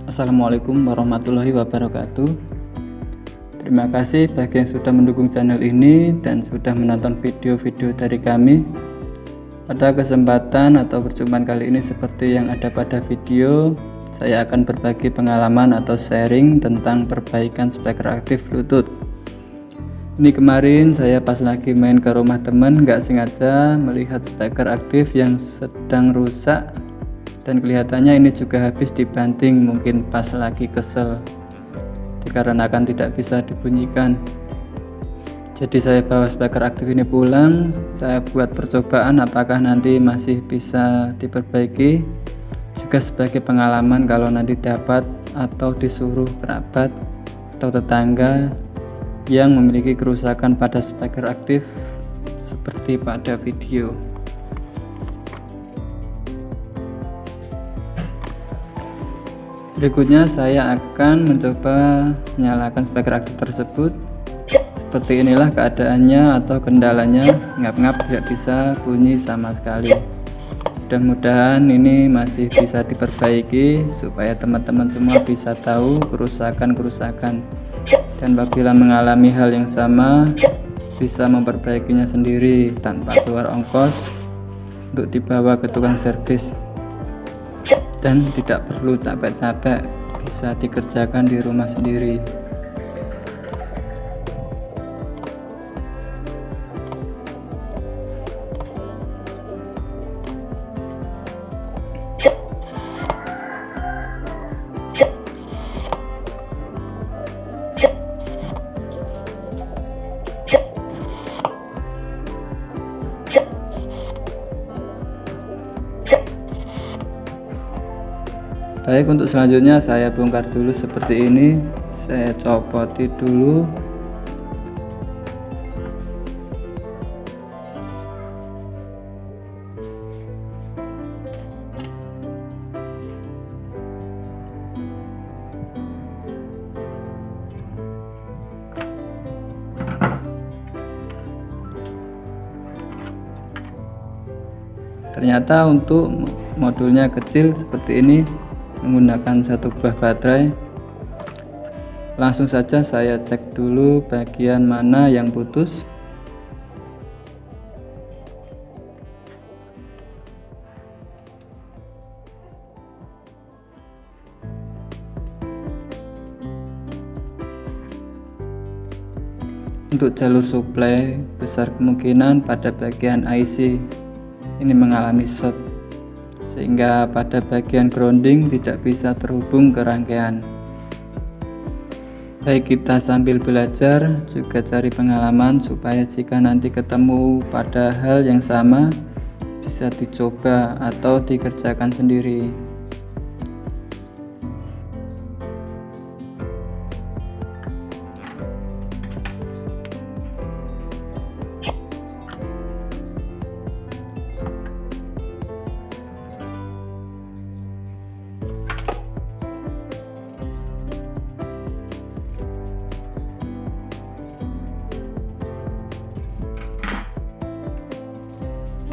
Assalamualaikum warahmatullahi wabarakatuh. Terima kasih bagi yang sudah mendukung channel ini dan sudah menonton video-video dari kami. Pada kesempatan atau perjumpaan kali ini, seperti yang ada pada video, saya akan berbagi pengalaman atau sharing tentang perbaikan speaker aktif Bluetooth. Ini kemarin saya pas lagi main ke rumah temen, nggak sengaja melihat speaker aktif yang sedang rusak, dan kelihatannya ini juga habis dibanting, mungkin pas lagi kesel dikarenakan tidak bisa dibunyikan. Jadi saya bawa speaker aktif ini pulang, saya buat percobaan apakah nanti masih bisa diperbaiki, juga sebagai pengalaman kalau nanti dapat atau disuruh kerabat atau tetangga yang memiliki kerusakan pada speaker aktif seperti pada video. Berikutnya saya akan mencoba menyalakan speaker aktif tersebut. Seperti inilah keadaannya atau kendalanya, ngap-ngap tidak bisa bunyi sama sekali. Mudah-mudahan ini masih bisa diperbaiki supaya teman-teman semua bisa tahu kerusakan-kerusakan, dan apabila mengalami hal yang sama bisa memperbaikinya sendiri tanpa keluar ongkos untuk dibawa ke tukang servis, dan tidak perlu capek-capek, bisa dikerjakan di rumah sendiri. Baik, untuk selanjutnya saya bongkar dulu seperti ini. Saya copoti dulu. Ternyata untuk modulnya kecil seperti ini, menggunakan satu buah baterai. Langsung saja saya cek dulu bagian mana yang putus. Untuk jalur suplai, besar kemungkinan pada bagian IC ini mengalami short, sehingga pada bagian grounding tidak bisa terhubung ke rangkaian. Baik, kita sambil belajar juga cari pengalaman supaya jika nanti ketemu pada hal yang sama bisa dicoba atau dikerjakan sendiri.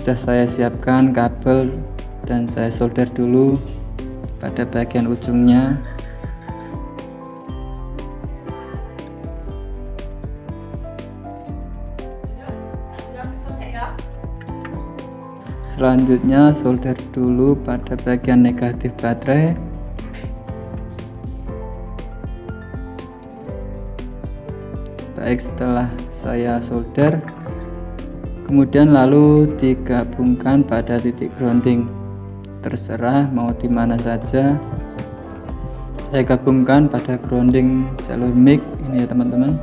Sudah saya siapkan kabel dan saya solder dulu pada bagian ujungnya. Selanjutnya solder dulu pada bagian negatif baterai. Baik, setelah saya solder, kemudian lalu digabungkan pada titik grounding. Terserah mau di mana saja. Saya gabungkan pada grounding jalur mic ini ya teman-teman.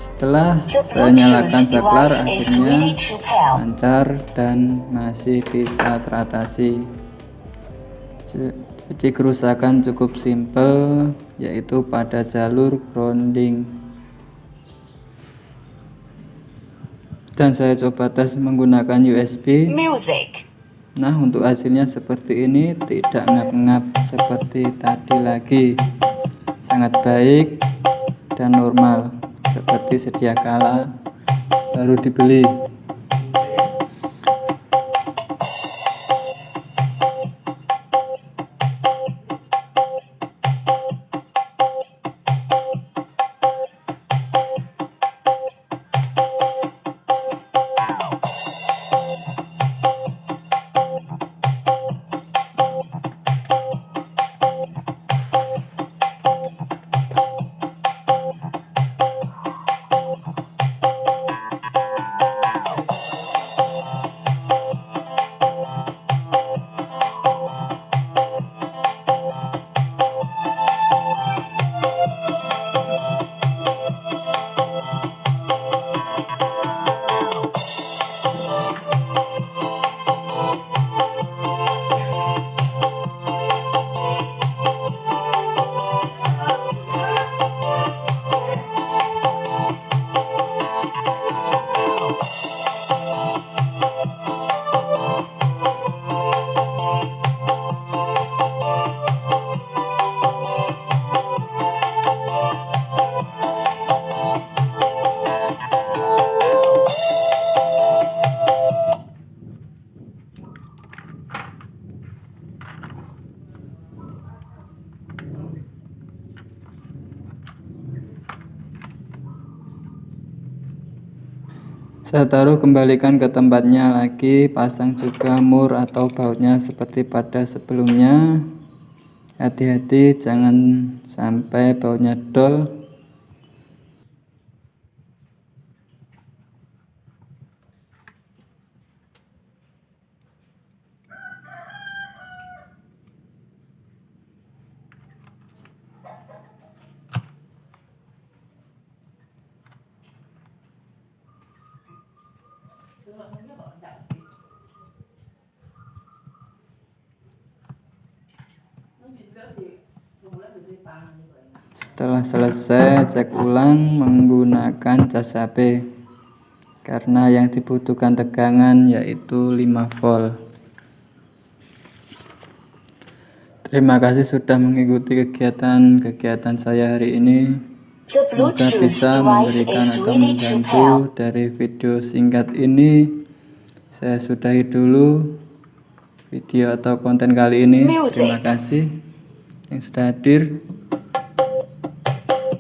Setelah saya nyalakan saklar, akhirnya lancar dan masih bisa teratasi. Jadi kerusakan cukup simpel, yaitu pada jalur grounding. Dan saya coba tes menggunakan USB. Nah, untuk hasilnya seperti ini, tidak ngap-ngap seperti tadi lagi. Sangat baik dan normal seperti sedia kala baru dibeli. Saya taruh, kembalikan ke tempatnya lagi, pasang juga mur atau bautnya seperti pada sebelumnya. Hati-hati jangan sampai bautnya dol. Setelah selesai, cek ulang menggunakan cas HP karena yang dibutuhkan tegangan yaitu 5 volt. Terima kasih sudah mengikuti kegiatan saya hari ini. Semoga bisa memberikan atau membantu dari video singkat ini. Saya sudahi dulu video atau konten kali ini. Terima kasih yang sudah hadir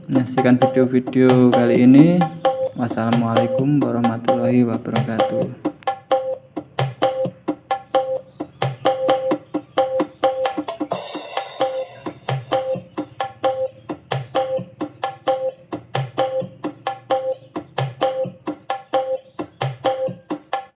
menyaksikan video-video kali ini. Wassalamualaikum warahmatullahi wabarakatuh.